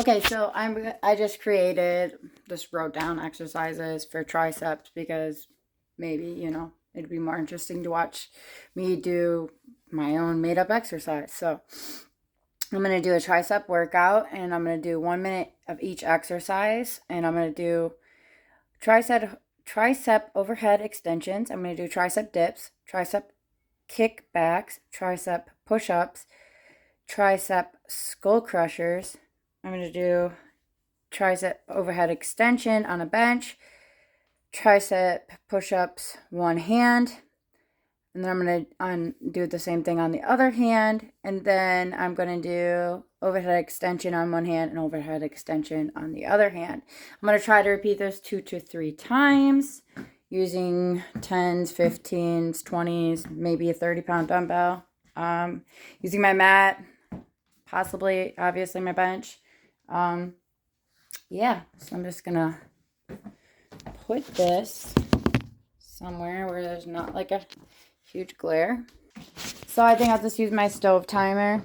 Okay, so I just wrote down exercises for triceps because maybe, it'd be more interesting to watch me do my own made up exercise. So I'm gonna do a tricep workout and I'm gonna do 1 minute of each exercise and I'm gonna do tricep overhead extensions. I'm gonna do tricep dips, tricep kickbacks, tricep push-ups, tricep skull crushers. I'm gonna do tricep overhead extension on a bench, tricep push-ups one hand, and then I'm going to do the same thing on the other hand, and then I'm going to do overhead extension on one hand and overhead extension on the other hand. I'm going to try to repeat this 2 to 3 times using 10s, 15s, 20s, maybe a 30-pound dumbbell, using my mat, possibly, obviously, my bench. Yeah, so I'm just gonna put this somewhere where there's not like a huge glare. So I think I'll just use my stove timer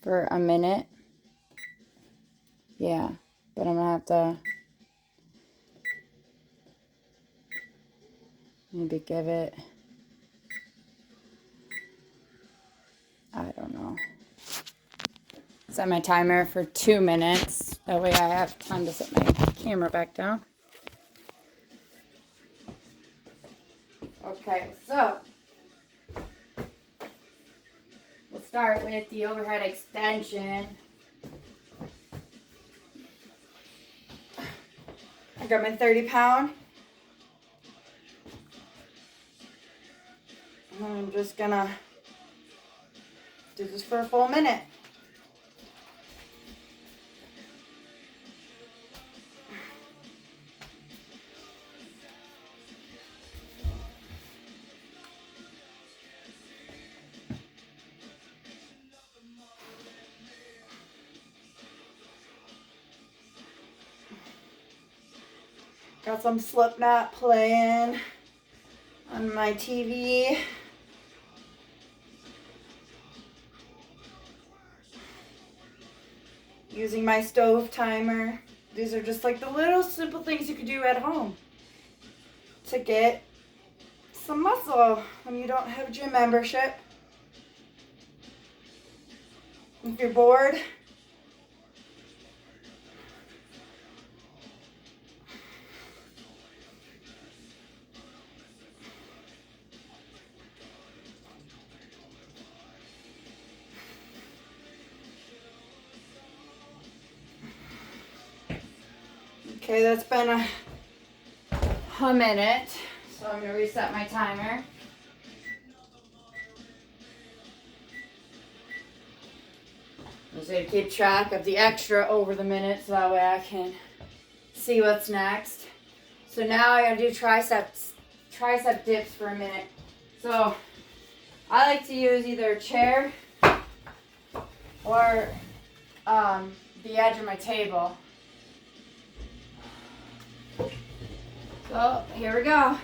for a minute. Yeah, but I'm gonna have to maybe give it, I don't know, set my timer for 2 minutes. That way I have time to set my camera back down. Okay, so we'll start with the overhead extension. I got my 30-pound. I'm just gonna do this for a full minute. Got some Slipknot playing on my TV. Using my stove timer. These are just like the little simple things you could do at home to get some muscle when you don't have a gym membership. If you're bored, okay, that's been a minute, so I'm gonna reset my timer. I'm just gonna keep track of the extra over the minute so that way I can see what's next. So now I gotta do tricep dips for a minute. So I like to use either a chair or the edge of my table. So here we go.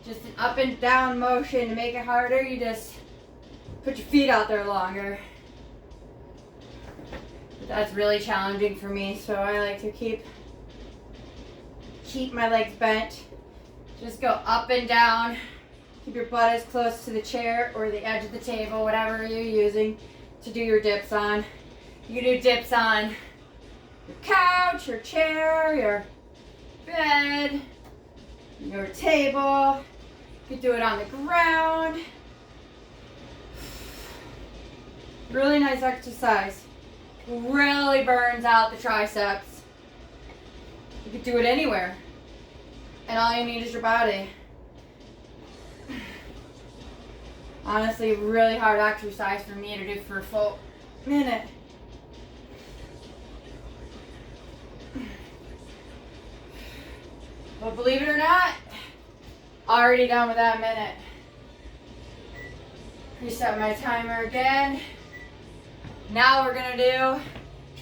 Just an up and down motion. To make it harder, you just put your feet out there longer. But that's really challenging for me, so I like to keep my legs bent. Just go up and down. Keep your butt as close to the chair or the edge of the table, whatever you're using to do your dips on. You can do dips on your couch, your chair, your bed, your table. You could do it on the ground. Really nice exercise. Really burns out the triceps. You could do it anywhere. And all you need is your body. Honestly, really hard exercise for me to do for a full minute. But believe it or not, already done with that minute. Reset my timer again. Now we're gonna do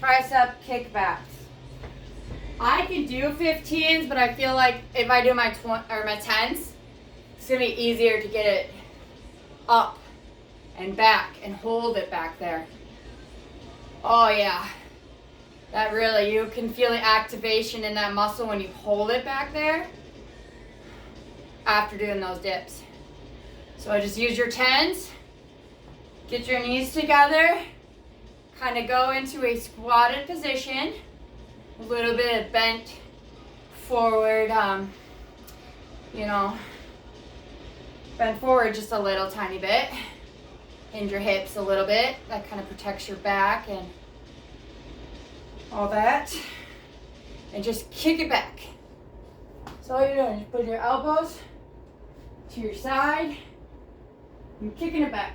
tricep kickbacks. I can do 15s, but I feel like if I do my 10s, it's gonna be easier to get it up and back and hold it back there. Oh yeah. that really, you can feel the activation in that muscle when you hold it back there after doing those dips. So just use your 10s, get your knees together, kind of go into a squatted position, a little bit of bent forward, bend forward just a little tiny bit. Hinge your hips a little bit. That kind of protects your back and all that. And just kick it back. So all you're doing is put your elbows to your side and kicking it back.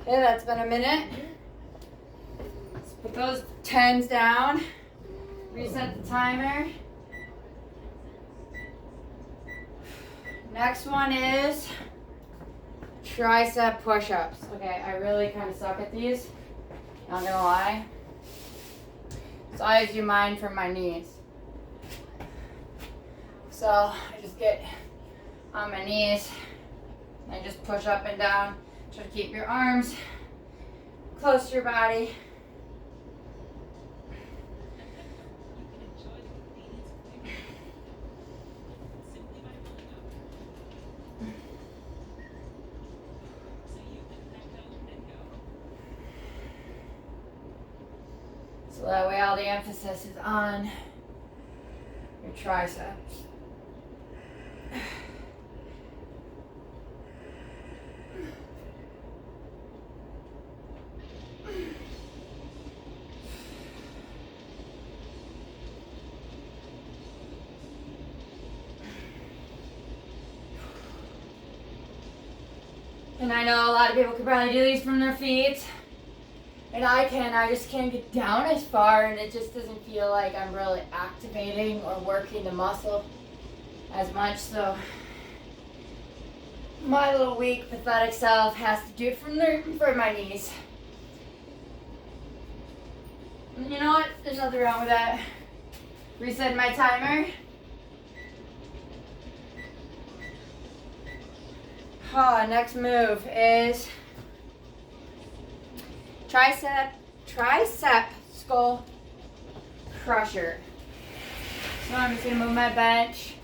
Okay, that's been a minute. Let's put those 10s down. Reset the timer. Next one is tricep push-ups. Okay, I really kind of suck at these, not gonna lie. So I always do mine from my knees. So I just get on my knees and just push up and down. Try to keep your arms close to your body. So that way all the emphasis is on your triceps. And I know a lot of people could probably do these from their feet. And I just can't get down as far, and it just doesn't feel like I'm really activating or working the muscle as much. So my little weak, pathetic self has to do it from my knees. And you know what? There's nothing wrong with that. Reset my timer. Next move is tricep skull crusher. So I'm just gonna move my bench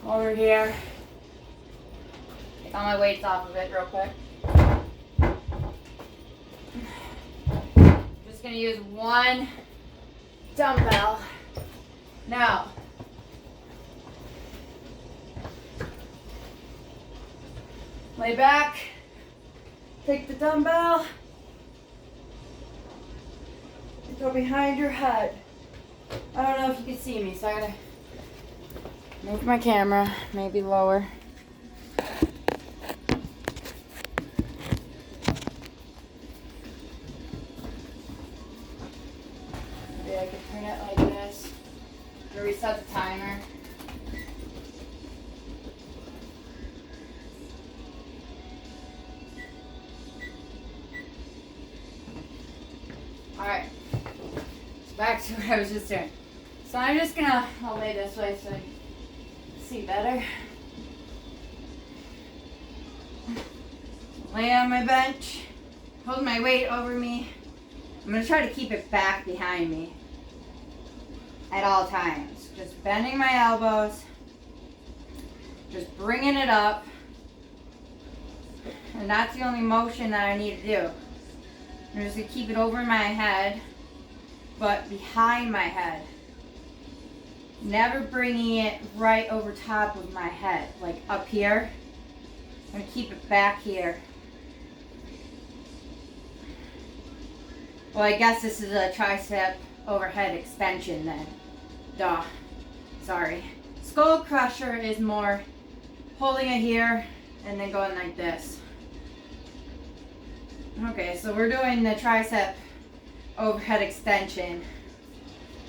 over here. Take all my weights off of it real quick. Just gonna use one dumbbell. Now, lay back, take the dumbbell, and go behind your head. I don't know if you can see me, so I gotta move my camera, maybe lower. Maybe I could turn it like this to reset the timer. Alright, so back to what I was just doing. So I'm just I'll lay this way so I can see better. Lay on my bench, hold my weight over me. I'm going to try to keep it back behind me at all times. Just bending my elbows, just bringing it up. And that's the only motion that I need to do. I'm just going to keep it over my head, but behind my head. Never bringing it right over top of my head, like up here. I'm going to keep it back here. Well, I guess this is a tricep overhead extension then. Duh. Sorry. Skull crusher is more holding it here and then going like this. Okay, so we're doing the tricep overhead extension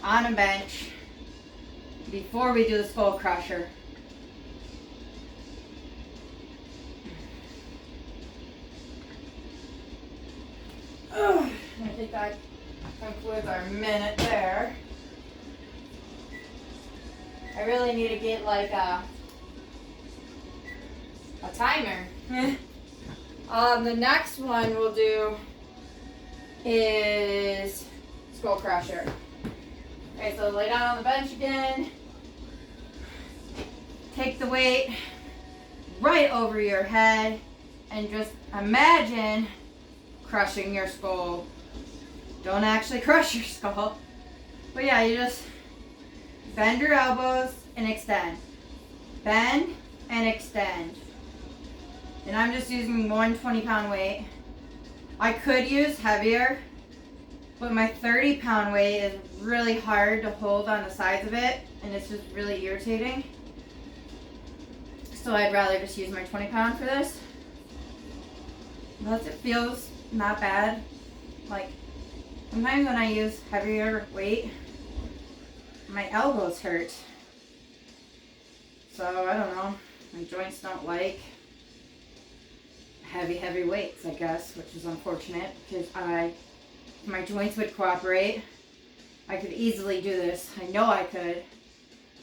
on a bench before we do the skull crusher. think that concludes our minute there. I really need to get like a timer. The next one we'll do is skull crusher. Okay, so lay down on the bench again. Take the weight right over your head and just imagine crushing your skull. Don't actually crush your skull. But yeah, you just bend your elbows and extend. Bend and extend. And I'm just using 120-pound weight. I could use heavier, but my 30-pound weight is really hard to hold on the sides of it, and it's just really irritating. So I'd rather just use my 20-pound for this. Plus it feels not bad. Like, sometimes when I use heavier weight, my elbows hurt. So I don't know, my joints don't like heavy weights, I guess, which is unfortunate because if my joints would cooperate, I could easily do this. I know I could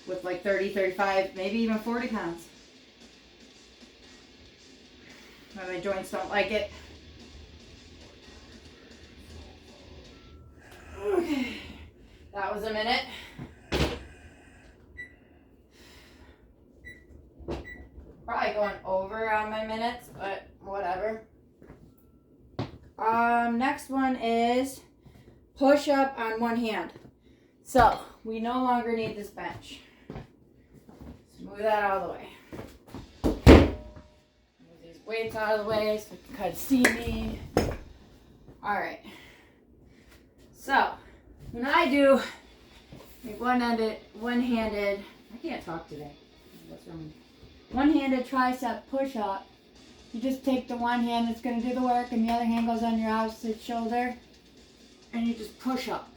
with like 30, 35, maybe even 40 pounds. But my joints don't like it. Okay, that was a minute. Probably going over on my minutes, but whatever. Next one is push up on one hand. So we no longer need this bench. Let's move that out of the way. Move these weights out of the way so you can kind of see me. Alright. So when I do like one-handed, I can't talk today. What's wrong? One-handed tricep push-up. You just take the one hand that's going to do the work and the other hand goes on your opposite shoulder and you just push up.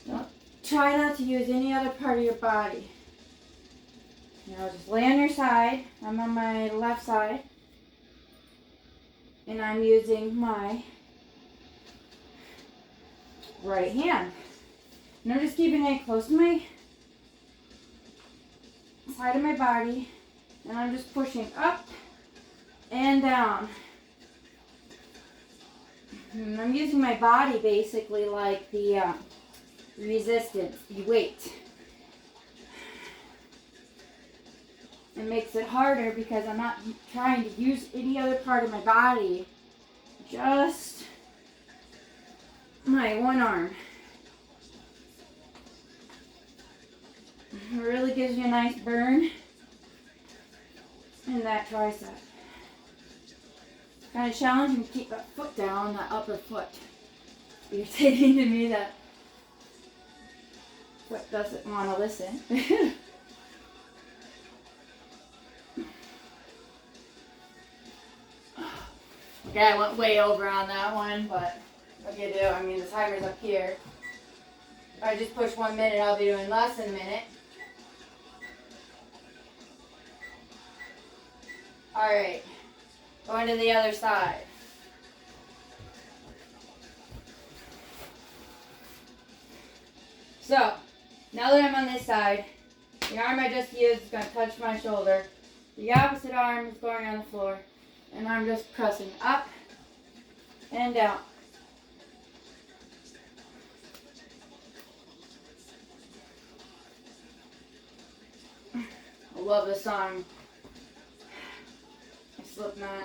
Now, try not to use any other part of your body. Now just lay on your side. I'm on my left side and I'm using my right hand. And I'm just keeping it close to my side of my body and I'm just pushing up and down. And I'm using my body basically like the resistance, the weight. It makes it harder because I'm not trying to use any other part of my body, just my one arm. It really gives you a nice burn in that tricep. Kind of challenging to keep that foot down, that upper foot. It's irritating to me that foot doesn't want to listen. Okay, I went way over on that one, but what do you do? I mean, the timer's up here. If I just push 1 minute, I'll be doing less than a minute. Alright, going to the other side. So, now that I'm on this side, the arm I just used is going to touch my shoulder. The opposite arm is going on the floor. And I'm just pressing up and down. I love this song. Slipknot.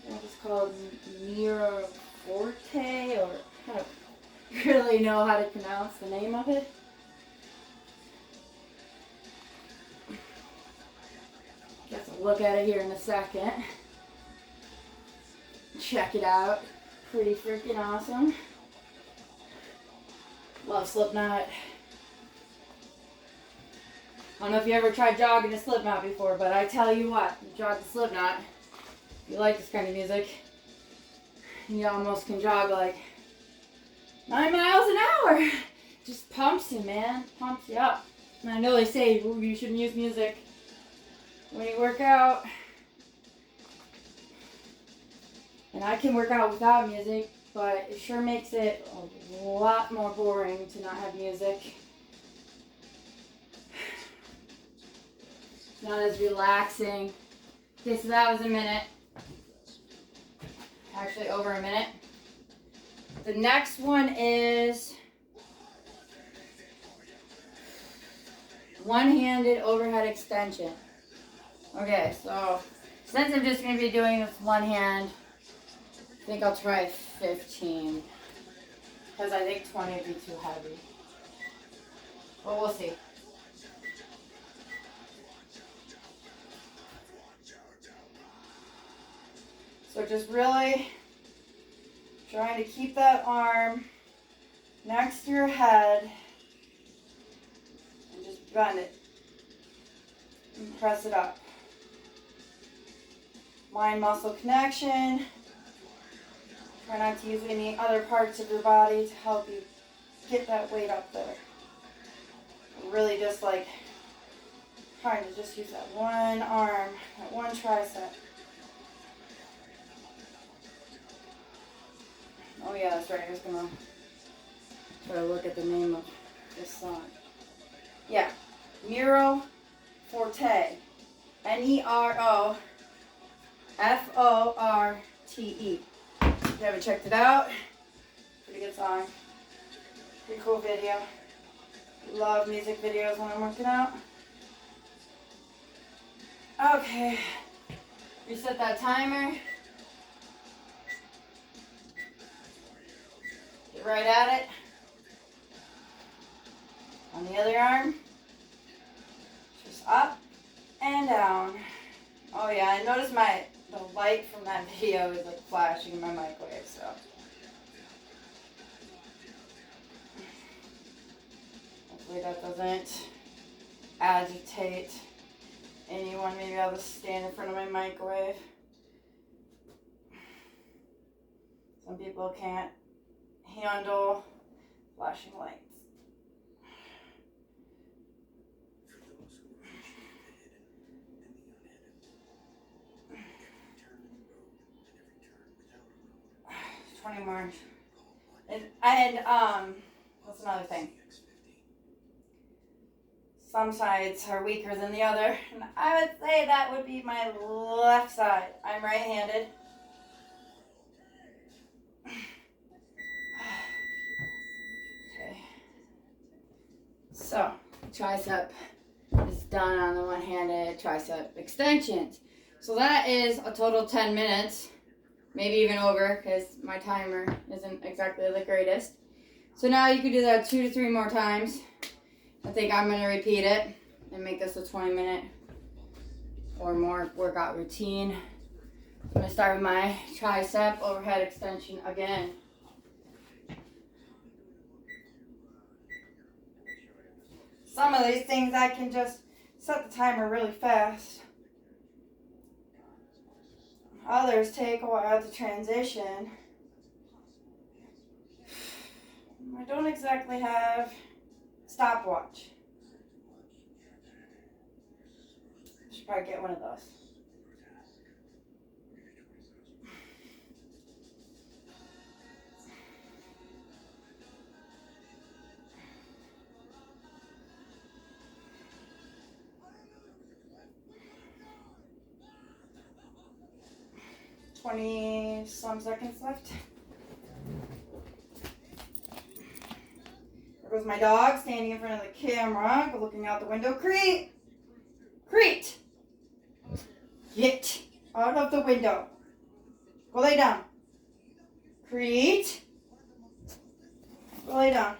That is called Mira Forte, or I don't really know how to pronounce the name of it. Guess I'll look at it here in a second. Check it out. Pretty freaking awesome. Love Slipknot. I don't know if you ever tried jogging to Slipknot before, but I tell you what, you jog to Slipknot, if you like this kind of music, you almost can jog like 9 miles an hour. Just pumps you, man. Pumps you up. And I know they say you shouldn't use music when you work out. And I can work out without music, but it sure makes it a lot more boring to not have music. It's not as relaxing. Okay, so that was a minute. Actually, over a minute. The next one is one-handed overhead extension. Okay, so since I'm just going to be doing this one hand, I think I'll try 15. Because I think 20 would be too heavy. But we'll see. So just really trying to keep that arm next to your head and just bend it and press it up. Mind-muscle connection. Try not to use any other parts of your body to help you get that weight up there. Really just like trying to just use that one arm, that one tricep. Oh yeah, that's right. I was gonna try to look at the name of this song. Yeah, Nero Forte. Neroforte. If you haven't checked it out, pretty good song. Pretty cool video. Love music videos when I'm working out. Okay, reset that timer. Get right at it. On the other arm, just up and down. Oh yeah, I noticed the light from that video is like flashing in my microwave, so. Hopefully that doesn't agitate anyone. Maybe I'll just stand in front of my microwave. Some people can't handle flashing lights. More. And that's another thing. Some sides are weaker than the other, and I would say that would be my left side. I'm right-handed. Okay. So, tricep is done on the one-handed tricep extensions. So that is a total 10 minutes. Maybe even over, because my timer isn't exactly the greatest. So now you could do that 2 to 3 more times. I think I'm going to repeat it and make this a 20-minute or more workout routine. I'm going to start with my tricep overhead extension again. Some of these things I can just set the timer really fast. Others take a while to transition. I don't exactly have a stopwatch. Should probably get one of those. Some seconds left. There goes my dog standing in front of the camera, looking out the window. Crete! Crete! Get out of the window. Go lay down. Crete! Go lay down.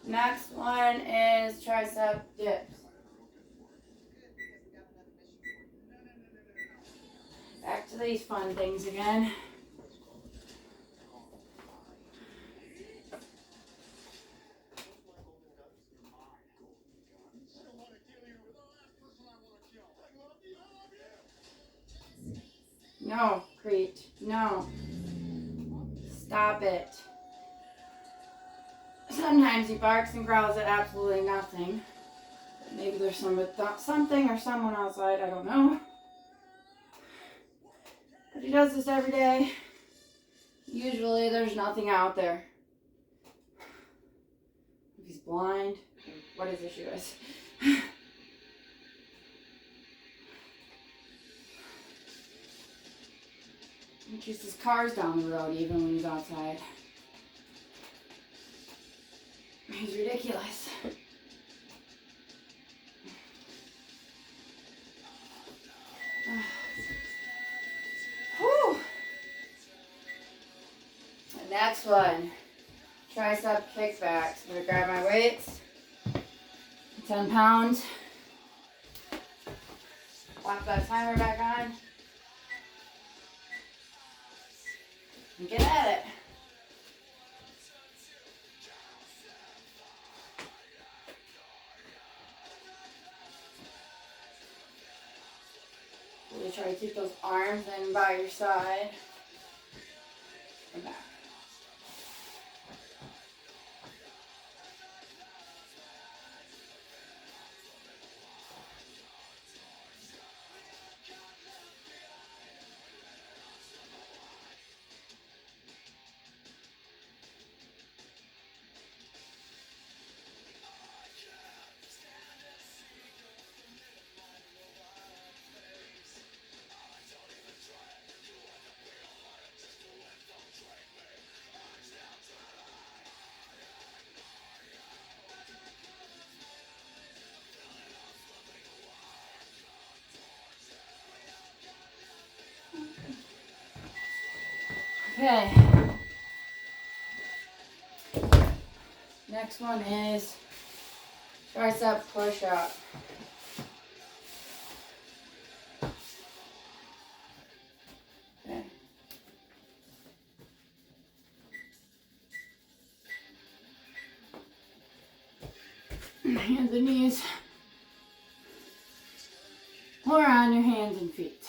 Next one is tricep dips. Back to these fun things again. No, Crete. No. Stop it. Sometimes he barks and growls at absolutely nothing. Maybe there's something or someone outside, I don't know. But he does this every day. Usually there's nothing out there. If he's blind, what his issue is. He chases cars down the road even when he's outside. He's ridiculous. Whew. The next one, tricep kickbacks. I'm gonna grab my weights, 10 pounds. Pop that timer back on. And get at it. Really try to keep those arms in by your side. And back. Okay. Next one is tricep push-up. Okay. Hands and knees. Or on your hands and feet.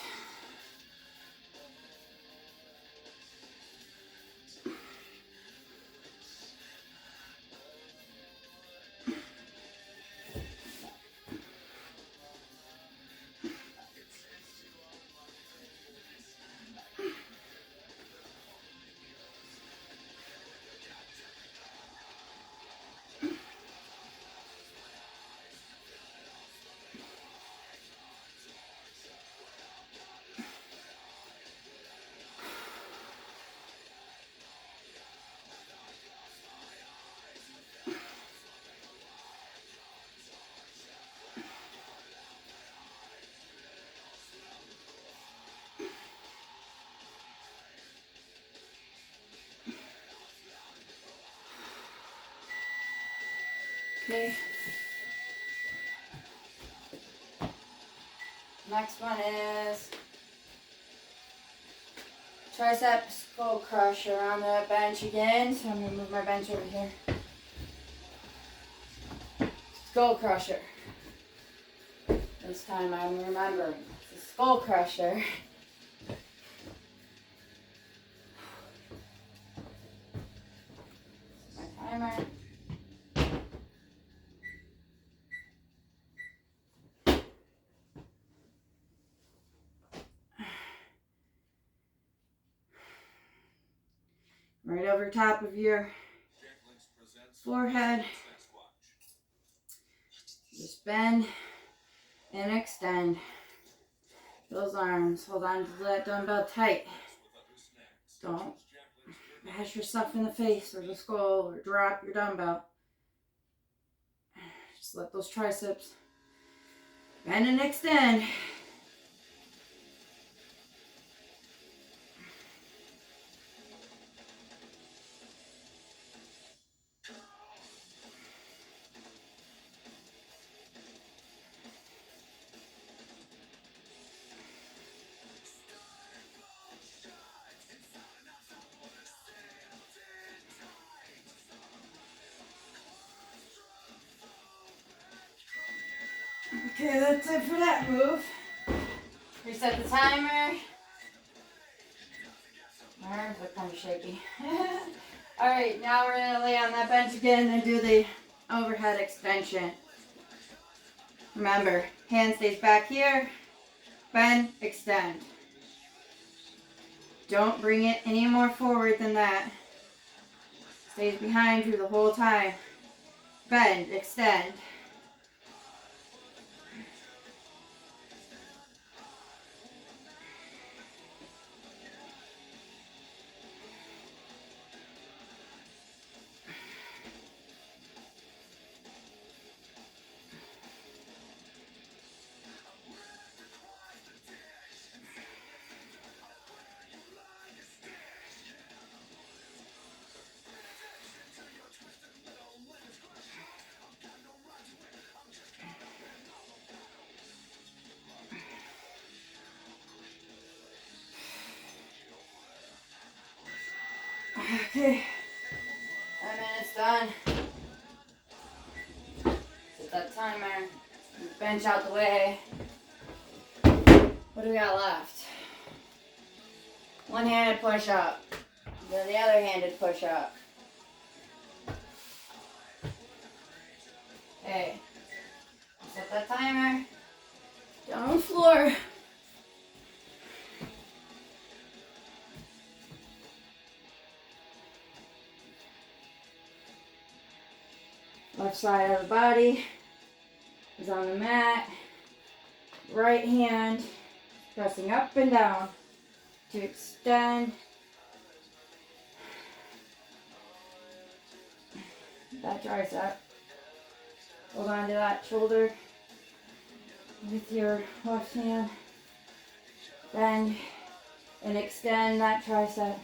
Okay. Next one is tricep skull crusher on the bench again. So I'm going to move my bench over here. Skull crusher. This time I'm remembering. It's a skull crusher. My timer. Right over top of your forehead. Just bend and extend those arms. Hold on to that dumbbell tight. Don't bash yourself in the face or the skull or drop your dumbbell. Just let those triceps bend and extend. Okay, that's it for that move. Reset the timer. My arms are kind of shaky. All right, now we're gonna lay on that bench again and do the overhead extension. Remember, hand stays back here, bend, extend. Don't bring it any more forward than that. Stays behind you the whole time. Bend, extend. Okay, 5 minutes done. Set that timer. Bench out the way. What do we got left? One-handed push-up. Then the other-handed push-up. Okay. Set that timer. Down on the floor. Left side of the body is on the mat. Right hand pressing up and down to extend that tricep. Hold on to that shoulder with your left hand. Bend and extend that tricep.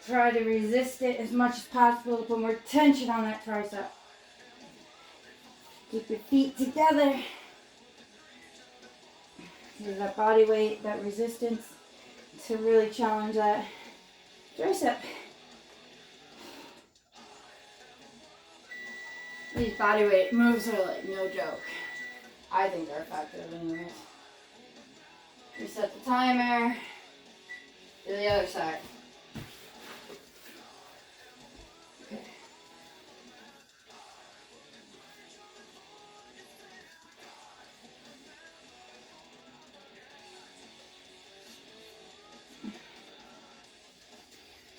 Try to resist it as much as possible to put more tension on that tricep. Keep your feet together. Use that body weight, that resistance to really challenge that tricep. These body weight moves are like no joke. I think they're effective anyways. Reset the timer. Do the other side. Okay.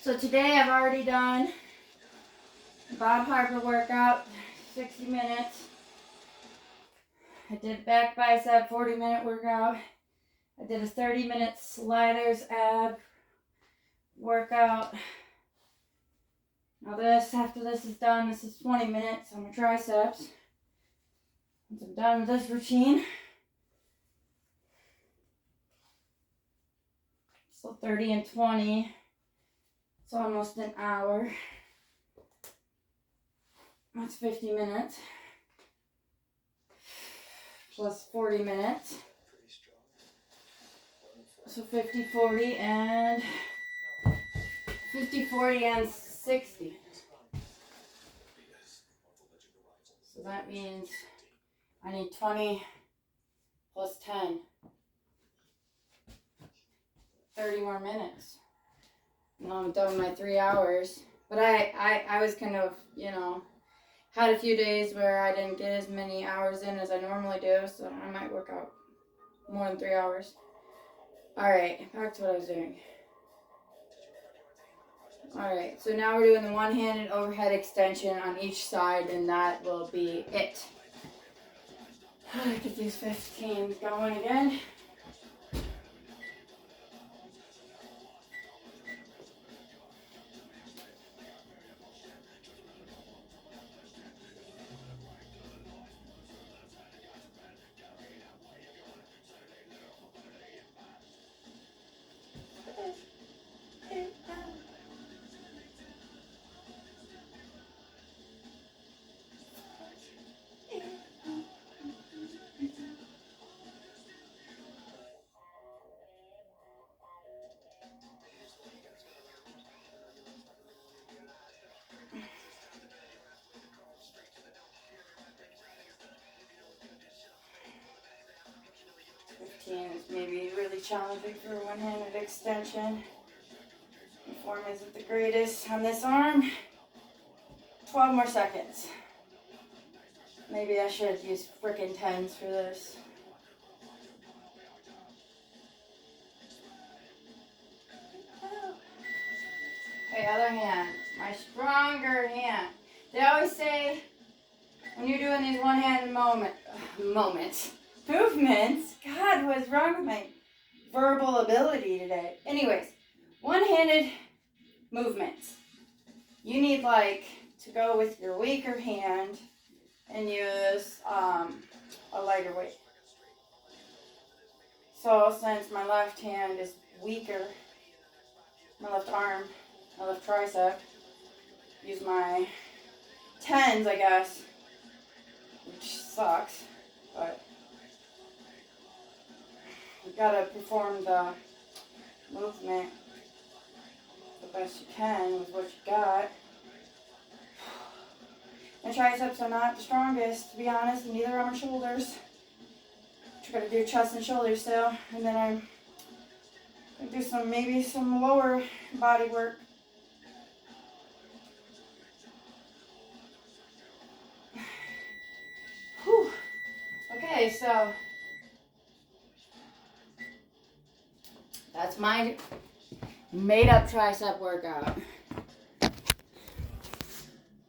So today I've already done the Bob Harper workout, 60 minutes. I did back bicep 40-minute workout. I did a 30-minute sliders ab workout. Now after this is done, this is 20 minutes on my triceps. Once I'm done with this routine, so 30 and 20, it's almost an hour. That's 50 minutes. Plus 40 minutes. So 50, 40, and 50, 40, and 60. So that means I need 20 plus 10. 30 more minutes. And I'm done with my 3 hours. But I was kind of, had a few days where I didn't get as many hours in as I normally do, so I might work out more than 3 hours. Alright, back to what I was doing. Alright, so now we're doing the one-handed overhead extension on each side, and that will be it. Get these 15 going again. seems maybe really challenging for one-handed extension. The form isn't the greatest on this arm. 12 more seconds. Maybe I should use frickin' 10s for this. Okay, other hand. My stronger hand. They always say when you're doing these one-handed movements. God, what's wrong with my verbal ability today? Anyways, one-handed movements. You need to go with your weaker hand and use a lighter weight. So since my left hand is weaker, my left arm, my left tricep, use my 10s, I guess, which sucks, but you gotta perform the movement the best you can with what you got. My triceps are not the strongest, to be honest, and neither are my shoulders. Try to do chest and shoulders still, and then I'm gonna do maybe some lower body work. Whew. Okay, so that's my made up tricep workout.